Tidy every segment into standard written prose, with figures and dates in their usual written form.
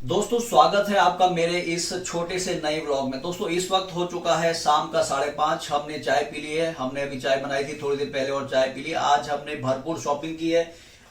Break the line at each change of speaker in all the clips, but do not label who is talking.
दोस्तों स्वागत है आपका मेरे इस छोटे से नए व्लॉग में। दोस्तों इस वक्त हो चुका है शाम का 5:30। हमने चाय पी ली है। हमने अभी चाय बनाई थी थोड़ी देर पहले और चाय पी ली। आज हमने भरपूर शॉपिंग की है।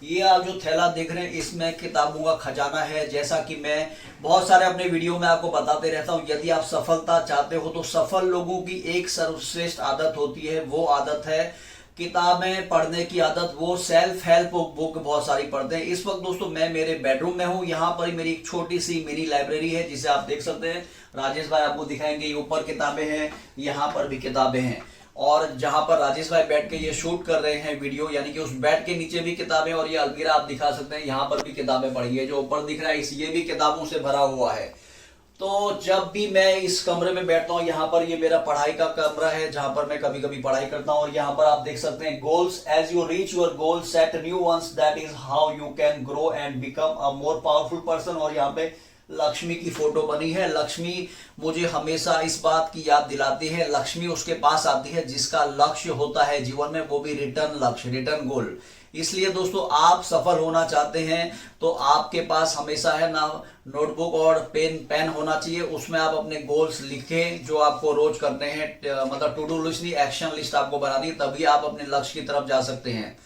ये आप जो थैला देख रहे हैं इसमें किताबों का खजाना है। जैसा कि मैं बहुत सारे अपने वीडियो में आपको बताते रहता हूँ, यदि आप सफलता चाहते हो तो सफल लोगों की एक सर्वश्रेष्ठ आदत होती है, वो आदत है किताबें पढ़ने की आदत। वो सेल्फ हेल्प बुक बहुत सारी पढ़ते हैं। इस वक्त दोस्तों मैं मेरे बेडरूम में हूँ। यहाँ पर मेरी एक छोटी सी मिनी लाइब्रेरी है जिसे आप देख सकते हैं। राजेश भाई आपको दिखाएंगे, ये ऊपर किताबें हैं, यहाँ पर भी किताबें हैं। और जहां पर राजेश भाई बैठ के ये शूट कर रहे हैं वीडियो, यानी कि उस बेड के नीचे भी किताबें, और ये अलमीरा आप दिखा सकते हैं, यहाँ पर भी किताबें पड़ी है। जो ऊपर दिख रहा है ये भी किताबों से भरा हुआ है। तो जब भी मैं इस कमरे में बैठता हूँ, यहाँ पर ये मेरा पढ़ाई का कमरा है जहां पर मैं कभी कभी पढ़ाई करता हूँ। और यहाँ पर आप देख सकते हैं goals, as you reach your goal set new ones, that is how you can grow and become a more powerful person. और यहाँ पे लक्ष्मी की फोटो बनी है। लक्ष्मी मुझे हमेशा इस बात की याद दिलाती है, लक्ष्मी उसके पास आती है जिसका लक्ष्य होता है जीवन में, वो भी रिटर्न लक्ष्य, रिटर्न गोल। इसलिए दोस्तों आप सफल होना चाहते हैं तो आपके पास हमेशा है ना नोटबुक और पेन होना चाहिए। उसमें आप अपने गोल्स लिखें जो आपको रोज करने हैं, मतलब टू डू लिस्ट नहीं, एक्शन लिस्ट आपको बनानी है, तभी आप अपने लक्ष्य की तरफ जा सकते हैं।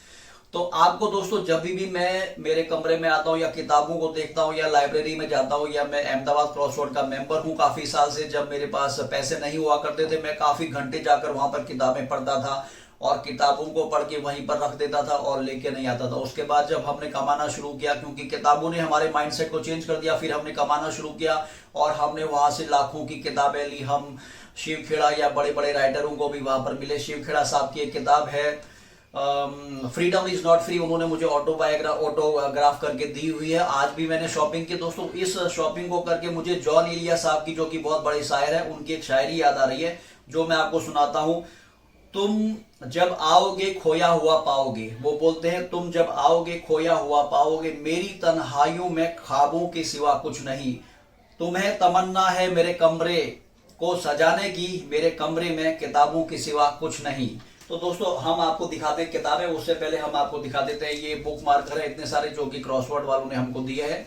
तो आपको दोस्तों जब भी मैं मेरे कमरे में आता हूँ या किताबों को देखता हूँ या लाइब्रेरी में जाता हूँ, या मैं अहमदाबाद क्रॉसवर्ड का मेंबर हूँ काफी साल से, जब मेरे पास पैसे नहीं हुआ करते थे मैं काफी घंटे जाकर वहां पर किताबें पढ़ता था और किताबों को पढ़ के वहीं पर रख देता था और लेके नहीं आता था। उसके बाद जब हमने कमाना शुरू किया, क्योंकि किताबों ने हमारे माइंडसेट को चेंज कर दिया, फिर हमने कमाना शुरू किया और हमने वहां से लाखों की किताबें ली। हम शिव खेड़ा या बड़े बड़े राइटरों को भी वहां पर मिले। शिव खेड़ा साहब की एक किताब है फ्रीडम इज नॉट फ्री, उन्होंने मुझे ऑटोग्राफ करके दी हुई है। आज भी मैंने शॉपिंग की दोस्तों। इस शॉपिंग को करके मुझे जॉन एलिया साहब की, जो कि बहुत बड़े शायर है, उनकी एक शायरी याद आ रही है जो मैं आपको सुनाता हूं। तुम जब आओगे खोया हुआ पाओगे, वो बोलते हैं तुम जब आओगे खोया हुआ पाओगे, मेरी तन्हाइयों में ख्वाबों के सिवा कुछ नहीं। तुम्हें तमन्ना है मेरे कमरे को सजाने की, मेरे कमरे में किताबों के सिवा कुछ नहीं। तो दोस्तों हम आपको दिखाते हैं किताबें, उससे पहले हम आपको दिखा देते हैं ये बुक मार्कर है इतने सारे जो कि क्रॉसवर्ड वालों ने हमको दिए हैं।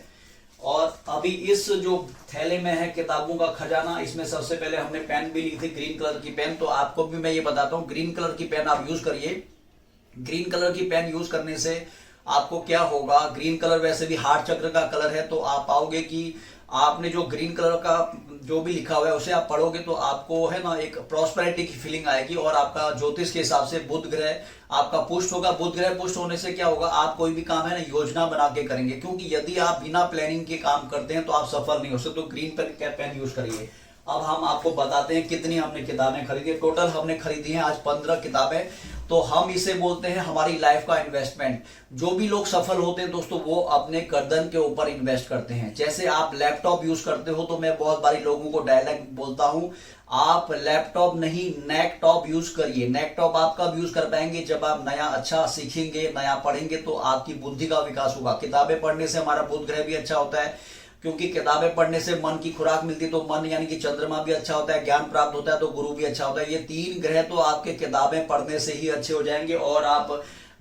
और अभी इस जो थैले में है किताबों का खजाना, इसमें सबसे पहले हमने पेन भी ली थी, ग्रीन कलर की पेन। तो आपको भी मैं ये बताता हूँ, ग्रीन कलर की पेन आप यूज करिए। ग्रीन कलर की पेन यूज करने से आपको क्या होगा, ग्रीन कलर वैसे भी हार्ट चक्र का कलर है, तो आप पाओगे कि आपने जो ग्रीन कलर का जो भी लिखा हुआ है उसे आप पढ़ोगे तो आपको है ना एक प्रॉस्पेरिटी की फीलिंग आएगी। और आपका ज्योतिष के हिसाब से बुध ग्रह आपका पुष्ट होगा। बुध ग्रह पुष्ट होने से क्या होगा, आप कोई भी काम है ना योजना बना के करेंगे, क्योंकि यदि आप बिना प्लानिंग के काम करते हैं तो आप सफल नहीं हो सकते। तो ग्रीन पेन यूज करिए। अब हम आपको बताते हैं कितनी हमने किताबें खरीदी। टोटल हमने खरीदी हैं आज 15 किताबें। तो हम इसे बोलते हैं हमारी लाइफ का इन्वेस्टमेंट। जो भी लोग सफल होते हैं दोस्तों वो अपने गर्दन के ऊपर इन्वेस्ट करते हैं। जैसे आप लैपटॉप यूज करते हो, तो मैं बहुत बारी लोगों को डायलॉग बोलता हूं, आप लैपटॉप नहीं नेक टॉप यूज करिए। नेक टॉप आप कब यूज कर पाएंगे, जब आप नया अच्छा सीखेंगे, नया पढ़ेंगे, तो आपकी बुद्धि का विकास होगा। किताबें पढ़ने से हमारा बुध ग्रह भी अच्छा होता है, क्योंकि किताबें पढ़ने से मन की खुराक मिलती है, तो मन यानी कि चंद्रमा भी अच्छा होता है, ज्ञान प्राप्त होता है, तो गुरु भी अच्छा होता है। ये 3 ग्रह तो आपके किताबें पढ़ने से ही अच्छे हो जाएंगे। और आप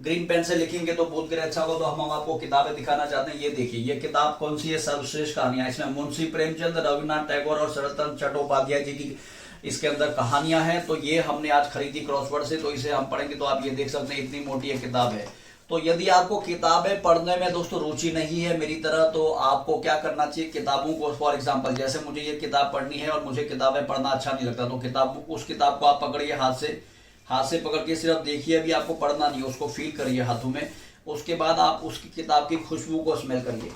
ग्रीन पेन से लिखेंगे तो बुध ग्रह अच्छा होगा। तो हम आपको किताबें दिखाना चाहते हैं। ये देखिए ये किताब कौन सी है, सर्वश्रेष्ठ कहानियां। इसमें मुंशी प्रेमचंद, रविन्द्रनाथ टैगोर और शरतचंद्र चट्टोपाध्याय जी की इसके अंदर कहानियां हैं। तो ये हमने आज खरीदी क्रॉसवर्ड से, तो इसे हम पढ़ेंगे। तो आप ये देख सकते हैं इतनी मोटी ये किताब है। तो यदि आपको किताबें पढ़ने में दोस्तों रुचि नहीं है मेरी तरह, तो आपको क्या करना चाहिए, किताबों को फॉर एग्जांपल जैसे मुझे ये किताब पढ़नी है और मुझे किताबें पढ़ना अच्छा नहीं लगता, तो उस किताब को आप पकड़िए, हाथ से पकड़ के सिर्फ देखिए। अभी आपको पढ़ना नहीं है, उसको फील करिए हाथों में। उसके बाद आप उसकी किताब की खुशबू को स्मेल करिए,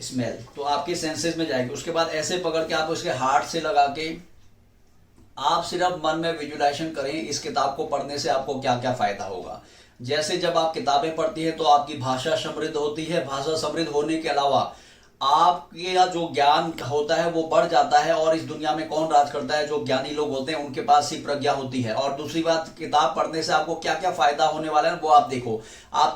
स्मेल तो आपके सेंसेस में जाएगी। उसके बाद ऐसे पकड़ के आप उसके हार्ट से लगा के आप सिर्फ मन में विजुलाइजेशन करें इस किताब को पढ़ने से आपको क्या क्या फायदा होगा। जैसे जब आप किताबें पढ़ती हैं तो आपकी भाषा समृद्ध होती है। भाषा समृद्ध होने के अलावा आपके जो ज्ञान होता है वो बढ़ जाता है। और इस दुनिया में कौन राज करता है, जो ज्ञानी लोग होते हैं उनके पास ही प्रज्ञा होती है। और दूसरी बात, किताब पढ़ने से आपको क्या क्या फायदा होने वाला है वो आप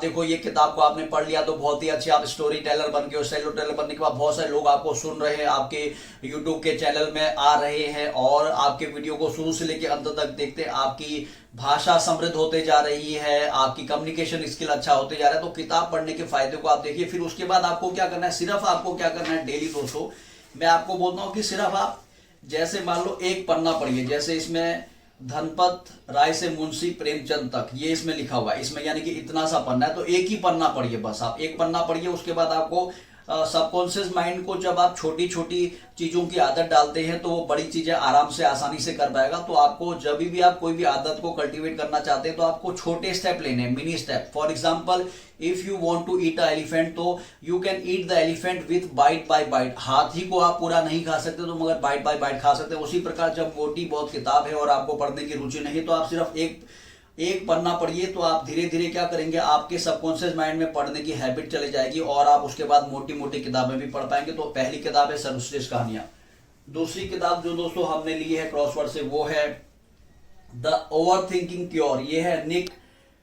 देखो ये किताब को आपने पढ़ लिया तो बहुत ही अच्छे आप स्टोरी टेलर बन गए। स्टोरी टेलर बनने के बाद बहुत सारे लोग आपको सुन रहे हैं, आपके यूट्यूब के चैनल में आ रहे हैं और आपके वीडियो को शुरू से लेकर अंत तक देखते हैं। आपकी भाषा समृद्ध होते जा रही है, आपकी कम्युनिकेशन स्किल अच्छा होते जा रहा है। तो किताब पढ़ने के फायदे को आप देखिए। फिर उसके बाद आपको क्या करना है, सिर्फ आपको क्या करना है डेली दोस्तों, मैं आपको बोलता हूं कि सिर्फ आप जैसे मान लो एक पन्ना पढ़िए, जैसे इसमें धनपत राय से मुंशी प्रेमचंद तक ये इसमें लिखा हुआ है, इसमें यानी कि इतना सा पन्ना है, तो एक ही पन्ना पढ़िए, बस आप एक पन्ना पढ़िए। उसके बाद आपको सबकॉन्शियस माइंड को जब आप छोटी छोटी चीजों की आदत डालते हैं तो वो बड़ी चीजें आराम से आसानी से कर पाएगा। तो आपको जब भी आप कोई भी आदत को कल्टीवेट करना चाहते हैं तो आपको छोटे स्टेप लेने हैं, mini step. For example if you want to eat a elephant, तो you can eat the elephant with bite by bite. हाथी को आप पूरा नहीं खा सकते तो मगर बाइट बाय बाइट खा सकते हैं। उसी प्रकार जब मोटी बहुत किताब है और आपको पढ़ने की रुचि नहीं, तो आप सिर्फ एक पन्ना पढ़िए, तो आप धीरे धीरे क्या करेंगे, आपके सबकॉन्शियस माइंड में पढ़ने की हैबिट चली जाएगी और आप उसके बाद मोटी मोटी किताबें भी पढ़ पाएंगे। तो पहली किताब है सर्वश्रेष्ठ कहानियां। दूसरी किताब जो दोस्तों हमने ली है क्रॉसवर्ड से, वो है द ओवर थिंकिंग क्योर। ये है निक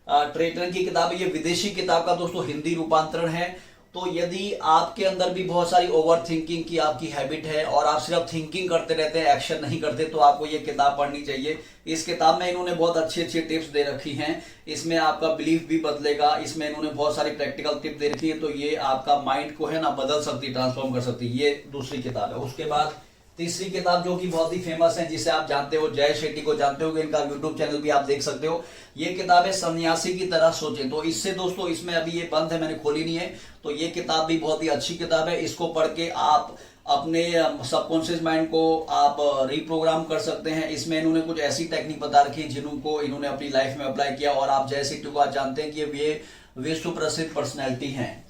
ट्रेटन की किताब है। ये विदेशी किताब का दोस्तों हिंदी रूपांतरण है। तो यदि आपके अंदर भी बहुत सारी ओवर थिंकिंग की आपकी हैबिट है और आप सिर्फ थिंकिंग करते रहते हैं, एक्शन नहीं करते, तो आपको ये किताब पढ़नी चाहिए। इस किताब में इन्होंने बहुत अच्छी अच्छी टिप्स दे रखी हैं। इसमें आपका बिलीफ भी बदलेगा। इसमें इन्होंने बहुत सारी प्रैक्टिकल टिप दे रखी है, तो ये आपका माइंड को है ना बदल सकती, ट्रांसफॉर्म कर सकती। ये दूसरी किताब है। उसके बाद तीसरी किताब जो कि बहुत ही फेमस है, जिसे आप जानते हो, जय शेट्टी को जानते हो, इनका यूट्यूब चैनल भी आप देख सकते हो। ये किताब है सन्यासी की तरह सोचें। तो इससे दोस्तों, इसमें अभी ये बंद है, मैंने खोली नहीं है, तो ये किताब भी बहुत ही अच्छी किताब है। इसको पढ़ के आप अपने सबकॉन्शियस माइंड को आप रिप्रोग्राम कर सकते हैं। इसमें इन्होंने कुछ ऐसी टेक्निक बता रखी है जिनको इन्होंने अपनी लाइफ में अप्लाई किया, और आप जय शेट्टी को आज जानते हैं कि ये विश्व प्रसिद्ध पर्सनैलिटी हैं।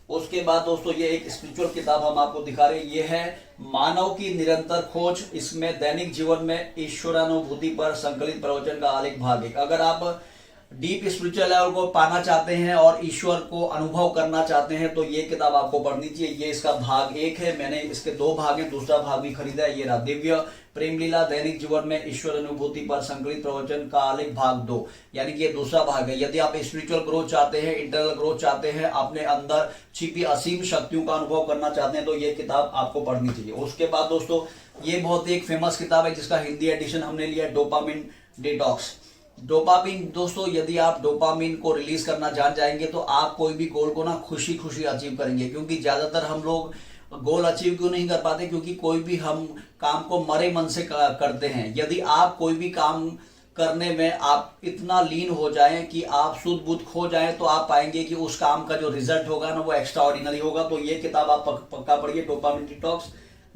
उसके बाद दोस्तों ये एक स्पिरिचुअल किताब हम आपको दिखा रहे हैं। ये है मानव की निरंतर खोज। इसमें दैनिक जीवन में ईश्वरानुभूति पर संकलित प्रवचन का आलेख भाग 1। अगर आप डीप स्पिरिचुअल लेवल को पाना चाहते हैं और ईश्वर को अनुभव करना चाहते हैं तो ये किताब आपको पढ़नी चाहिए। ये इसका भाग 1 है। मैंने इसके 2 भाग हैं, दूसरा भाग भी खरीदा है। ये रहा दिव्य प्रेम लीला दैनिक जीवन में ईश्वर अनुभूति पर संकलित प्रवचन का आलेख भाग 2, यानी कि ये दूसरा भाग है। यदि आप स्पिरिचुअल ग्रोथ चाहते हैं, इंटरनल ग्रोथ चाहते हैं, अपने अंदर छिपी असीम शक्तियों का अनुभव करना चाहते हैं, तो ये किताब आपको पढ़नी चाहिए। उसके बाद दोस्तों ये बहुत ही एक फेमस किताब है जिसका हिंदी एडिशन हमने लिया, डोपामिन डिटॉक्स। डोपामिन दोस्तों, यदि आप डोपामिन को रिलीज करना जान जाएंगे तो आप कोई भी गोल को ना खुशी खुशी अचीव करेंगे। क्योंकि ज्यादातर हम लोग गोल अचीव क्यों नहीं कर पाते, क्योंकि कोई भी हम काम को मरे मन से करते हैं। यदि आप कोई भी काम करने में आप इतना लीन हो जाएं कि आप सुध बुध खो जाएं, तो आप पाएंगे कि उस काम का जो रिजल्ट होगा ना वो एक्स्ट्रा ऑर्डिनरी होगा। तो ये किताब आप पक्का पढ़िए, डोपामिन डिटॉक्स,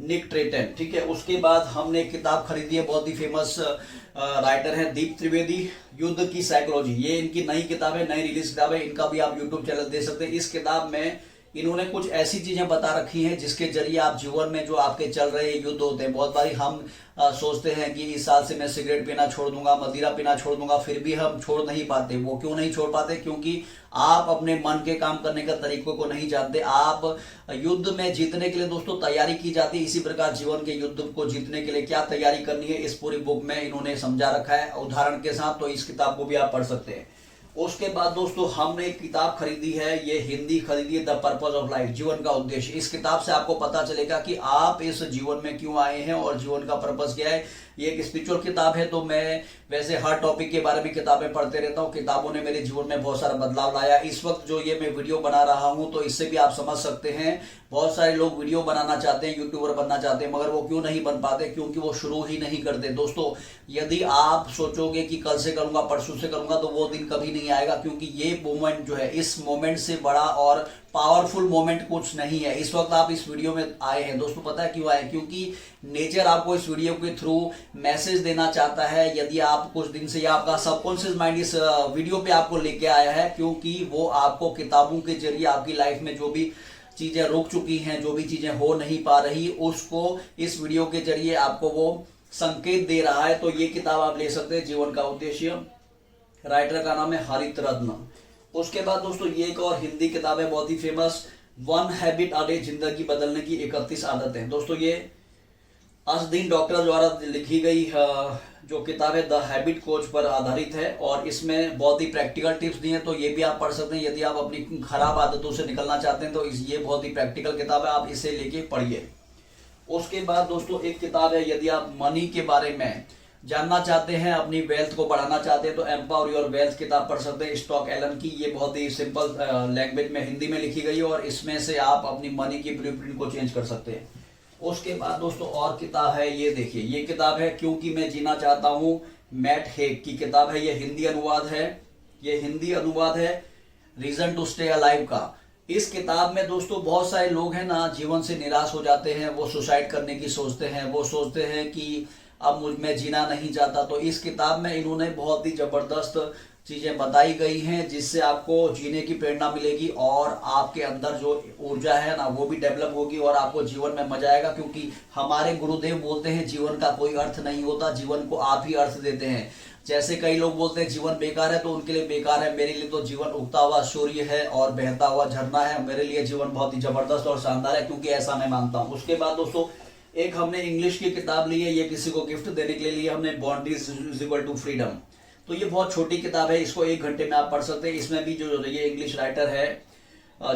निक ट्रेटन, ठीक है। उसके बाद हमने एक किताब खरीदी है, बहुत ही फेमस राइटर है दीप त्रिवेदी, युद्ध की साइकोलॉजी। ये इनकी नई किताब है, नई रिलीज किताब है। इनका भी आप यूट्यूब चैनल देख सकते हैं। इस किताब में इन्होंने कुछ ऐसी चीजें बता रखी हैं जिसके जरिए आप जीवन में जो आपके चल रहे युद्ध होते हैं, बहुत बारी हम सोचते हैं कि इस साल से मैं सिगरेट पीना छोड़ दूंगा, मदिरा पीना छोड़ दूंगा, फिर भी हम छोड़ नहीं पाते। वो क्यों नहीं छोड़ पाते? क्योंकि आप अपने मन के काम करने का तरीकों को नहीं जानते। आप युद्ध में जीतने के लिए दोस्तों तैयारी की जाती है, इसी प्रकार जीवन के युद्ध को जीतने के लिए क्या तैयारी करनी है, इस पूरी बुक में इन्होंने समझा रखा है उदाहरण के साथ। तो इस किताब को भी आप पढ़ सकते हैं। उसके बाद दोस्तों हमने एक किताब खरीदी है, ये हिंदी खरीदी है, द पर्पज ऑफ लाइफ, जीवन का उद्देश्य। इस किताब से आपको पता चलेगा कि आप इस जीवन में क्यों आए हैं और जीवन का पर्पज क्या है। ये एक स्पिरिचुअल किताब है। तो मैं वैसे हर टॉपिक के बारे में किताबें पढ़ते रहता हूँ। किताबों ने मेरे जीवन में बहुत सारा बदलाव लाया। इस वक्त जो ये मैं वीडियो बना रहा हूँ तो इससे भी आप समझ सकते हैं, बहुत सारे लोग वीडियो बनाना चाहते हैं, यूट्यूबर बनना चाहते हैं, मगर वो क्यों नहीं बन पाते? क्योंकि वो शुरू ही नहीं करते। दोस्तों यदि आप सोचोगे कि कल से करूंगा, परसों से करूंगा, तो वो दिन कभी नहीं आएगा। क्योंकि ये मोमेंट जो है, इस मोमेंट से बड़ा और पावरफुल मोमेंट कुछ नहीं है। इस वक्त आप इस वीडियो में आए हैं दोस्तों, पता है क्यों आए? क्योंकि नेचर आपको इस वीडियो के थ्रू मैसेज देना चाहता है। यदि आप कुछ दिन से या आपका सबकॉन्शियस माइंड इस वीडियो पे आपको लेके आया है, क्योंकि वो आपको किताबों के जरिए आपकी लाइफ में जो भी चीजें रुक चुकी हैं, जो भी चीजें हो नहीं पा रही, उसको इस वीडियो के जरिए आपको वो संकेत दे रहा है। तो ये किताब आप ले सकते हैं, जीवन का उद्देश्य। राइटर का नाम है हरित रत्न। उसके बाद दोस्तों ये एक और हिंदी किताब है, बहुत ही फेमस, 1 हैबिट अ डे, जिंदगी बदलने की 31 आदतें। दोस्तों ये असदीन डॉक्टर द्वारा लिखी गई जो किताब है द हैबिट कोच पर आधारित है, और इसमें बहुत ही प्रैक्टिकल टिप्स दिए हैं। तो ये भी आप पढ़ सकते हैं। यदि आप अपनी खराब आदतों से निकलना चाहते हैं तो ये बहुत ही प्रैक्टिकल किताब है, आप इसे लेके पढ़िए। उसके बाद दोस्तों एक किताब है, यदि आप मनी के बारे में जानना चाहते हैं, अपनी वेल्थ को बढ़ाना चाहते हैं तो एम्पावर योर वेल्थ किताब पढ़ सकते हैं स्टॉक एलन की। ये बहुत ही सिंपल लैंग्वेज में हिंदी में लिखी गई है और इसमें से आप अपनी मनी की ब्लूप्रिंट को चेंज कर सकते हैं। उसके बाद दोस्तों और किताब है, ये देखिए, ये किताब है क्योंकि मैं जीना चाहता हूँ, मैट हेग की किताब है। ये हिंदी अनुवाद है, ये हिंदी अनुवाद है रीजन टू स्टे अलाइव का। इस किताब में दोस्तों बहुत सारे लोग हैं ना, जीवन से निराश हो जाते हैं, वो सुसाइड करने की सोचते हैं, वो सोचते हैं कि अब मुझ में जीना नहीं चाहता। तो इस किताब में इन्होंने बहुत ही जबरदस्त चीजें बताई गई हैं जिससे आपको जीने की प्रेरणा मिलेगी और आपके अंदर जो ऊर्जा है ना वो भी डेवलप होगी और आपको जीवन में मजा आएगा। क्योंकि हमारे गुरुदेव बोलते हैं जीवन का कोई अर्थ नहीं होता, जीवन को आप ही अर्थ देते हैं। जैसे कई लोग बोलते हैं जीवन बेकार है तो उनके लिए बेकार है, मेरे लिए तो जीवन उगता हुआ सूर्य है और बहता हुआ झरना है। मेरे लिए जीवन बहुत ही जबरदस्त और शानदार है क्योंकि ऐसा मैं मानता हूँ। उसके बाद दोस्तों एक हमने इंग्लिश की किताब ली है, ये किसी को गिफ्ट देने के लिए हमने, boundaries is equal to freedom. तो ये बहुत छोटी किताब है, इसको 1 घंटे में आप पढ़ सकते हैं। इसमें भी जो ये इंग्लिश राइटर है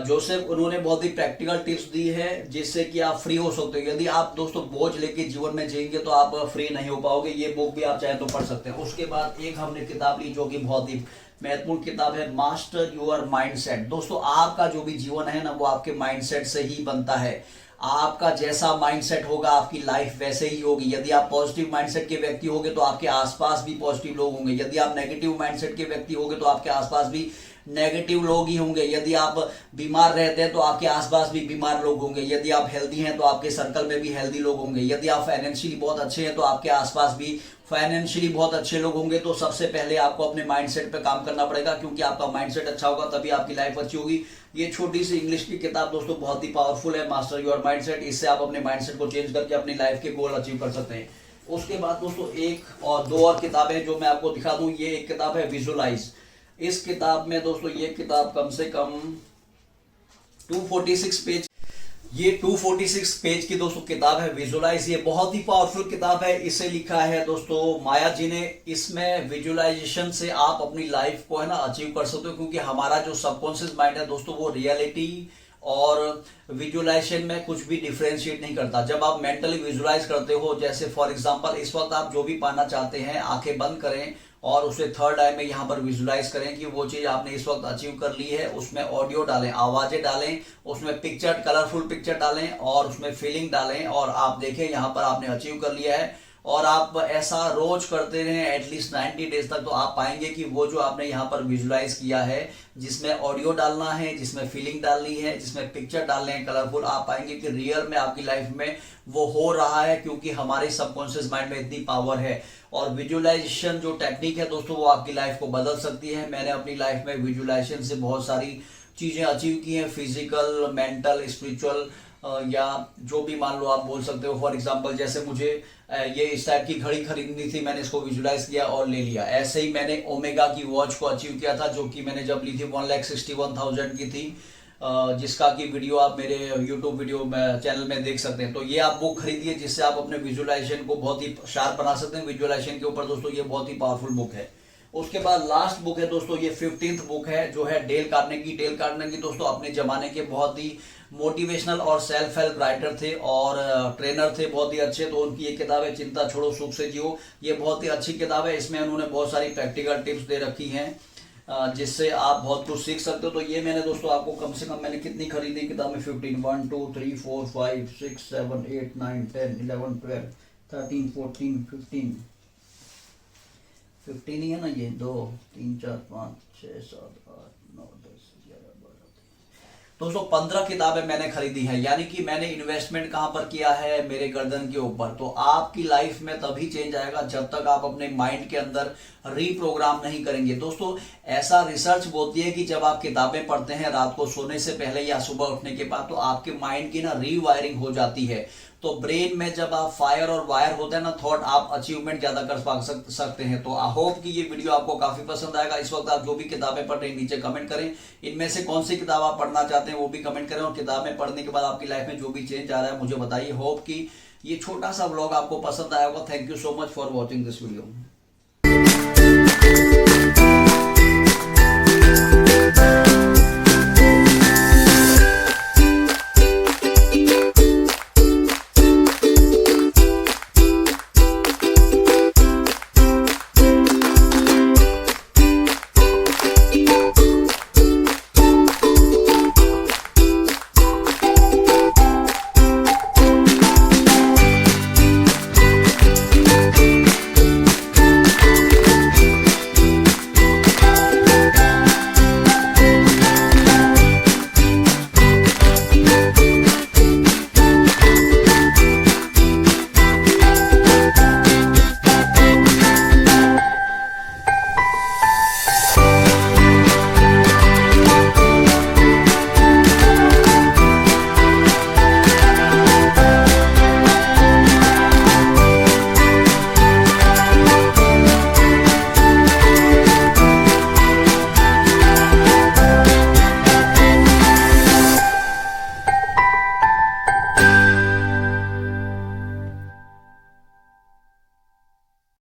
जोसेफ, उन्होंने बहुत ही प्रैक्टिकल टिप्स दी है जिससे कि आप फ्री हो सकते हो। यदि आप दोस्तों बोझ लेके जीवन में जिएंगे तो आप फ्री नहीं हो पाओगे। ये बुक भी आप चाहे तो पढ़ सकते हैं। उसके बाद एक हमने किताब ली जो कि बहुत ही महत्वपूर्ण किताब है, मास्टर योर माइंडसेट। दोस्तों आपका जो भी जीवन है ना वो आपके माइंडसेट से ही बनता है। आपका जैसा माइंडसेट होगा आपकी लाइफ वैसे ही होगी। यदि आप पॉजिटिव माइंडसेट के व्यक्ति होंगे तो आपके आसपास भी पॉजिटिव लोग होंगे। यदि आप नेगेटिव माइंडसेट के व्यक्ति होंगे तो आपके आसपास भी नेगेटिव लोग ही होंगे। यदि आप बीमार रहते हैं तो आपके आसपास भी बीमार लोग होंगे। यदि आप हेल्दी हैं तो आपके सर्कल में भी हेल्दी लोग होंगे। यदि आप फाइनेंशियली बहुत अच्छे हैं तो आपके आसपास भी फाइनेंशियली बहुत अच्छे लोग होंगे। तो सबसे पहले आपको अपने माइंडसेट पे काम करना पड़ेगा क्योंकि आपका माइंडसेट अच्छा होगा तभी आपकी लाइफ अच्छी होगी। ये छोटी सी इंग्लिश की किताब दोस्तों बहुत ही पावरफुल है, मास्टर योर माइंडसेट। इससे आप अपने माइंडसेट को चेंज करके अपनी लाइफ के गोल अचीव कर सकते हैं। उसके बाद दोस्तों 1 और 2 और किताबें जो मैं आपको दिखा दूं। ये एक किताब है विजुअलाइज। इस किताब में दोस्तों ये किताब कम से कम 246 पेज, ये 246 पेज की दोस्तों किताब है विजुअलाइज। ये बहुत ही पावरफुल किताब है। इसे लिखा है दोस्तों माया जी ने। इसमें विजुअलाइजेशन से आप अपनी लाइफ को है ना अचीव कर सकते हो क्योंकि हमारा जो सबकॉन्शियस माइंड है दोस्तों वो रियलिटी और विजुअलाइजेशन में कुछ भी डिफरेंशिएट नहीं करता। जब आप मेंटली विजुअलाइज करते हो, जैसे फॉर एग्जांपल इस वक्त आप जो भी पाना चाहते हैं, आंखें बंद करें और उसे थर्ड आई में यहाँ पर विजुअलाइज करें कि वो चीज आपने इस वक्त अचीव कर ली है। उसमें ऑडियो डालें, आवाजें डालें, उसमें पिक्चर, कलरफुल पिक्चर डालें और उसमें फीलिंग डालें और आप देखें यहाँ पर आपने अचीव कर लिया है। और आप ऐसा रोज करते रहें एटलीस्ट 90 डेज तक, तो आप पाएंगे कि वो जो आपने यहाँ पर विजुअलाइज किया है, जिसमें ऑडियो डालना है, जिसमें फीलिंग डालनी है, जिसमें पिक्चर डालने हैं कलरफुल, आप पाएंगे कि रियल में आपकी लाइफ में वो हो रहा है क्योंकि हमारे सबकॉन्शियस माइंड में इतनी पावर है। और विजुअलाइजेशन जो टेक्निक है दोस्तों वो आपकी लाइफ को बदल सकती है। मैंने अपनी लाइफ में विजुअलाइजेशन से बहुत सारी चीजें अचीव की हैं, फिजिकल, मेंटल, स्पिरिचुअल या जो भी मान लो आप बोल सकते हो। फॉर एग्जांपल जैसे मुझे ये इस टाइप की घड़ी खरीदनी थी, मैंने इसको विजुअलाइज किया और ले लिया। ऐसे ही मैंने ओमेगा की वॉच को अचीव किया था जो कि मैंने जब ली थी 1,61,000 की थी, जिसका की वीडियो आप मेरे यूट्यूब वीडियो चैनल में देख सकते हैं। तो ये आप बुक खरीदिए जिससे आप अपने विजुअलाइजेशन को बहुत ही शार्प बना सकते हैं। विजुअलाइजेशन के ऊपर दोस्तों ये बहुत ही पावरफुल बुक है। उसके बाद लास्ट बुक है दोस्तों, ये 15th बुक है जो है डेल कार्नेगी। डेल कार्नेगी दोस्तों अपने जमाने के बहुत ही मोटिवेशनल और सेल्फ हेल्प राइटर थे और ट्रेनर थे बहुत ही अच्छे। तो उनकी ये किताब है चिंता छोड़ो सुख से जियो। ये बहुत ही अच्छी किताब है। इसमें उन्होंने बहुत सारी प्रैक्टिकल टिप्स दे रखी हैं जिससे आप बहुत कुछ सीख सकते हो। तो ये मैंने दोस्तों आपको कम से कम मैंने कितनी खरीदी किताब में 15, 1 2 3 4 5 6 7 8 9 10 11 12 13 14 15 ही है ना, ये 2 3 4 5 6 7 8 9 10 11 12 दोस्तों 15 किताबें मैंने खरीदी है। यानी कि मैंने इन्वेस्टमेंट कहां पर किया है, मेरे गर्दन के ऊपर। तो आपकी लाइफ में तभी चेंज आएगा जब तक आप अपने माइंड के अंदर रीप्रोग्राम नहीं करेंगे। दोस्तों ऐसा रिसर्च बोलती है कि जब आप किताबें पढ़ते हैं रात को सोने से पहले या सुबह उठने के बाद, तो आपके माइंड की ना रीवायरिंग हो जाती है। तो ब्रेन में जब आप फायर और वायर होते हैं ना थॉट, आप अचीवमेंट ज्यादा कर सकते हैं। तो आई होप कि ये वीडियो आपको काफी पसंद आएगा। इस वक्त आप जो भी किताबें पढ़ रहे हैं नीचे कमेंट करें, इनमें से कौन सी किताब आप पढ़ना चाहते हैं वो भी कमेंट करें। और किताबें पढ़ने के बाद आपकी लाइफ में जो भी चेंज आ रहा है मुझे बताइए। होप कि ये छोटा सा व्लॉग आपको पसंद आया होगा। Thank you so much for watching this video.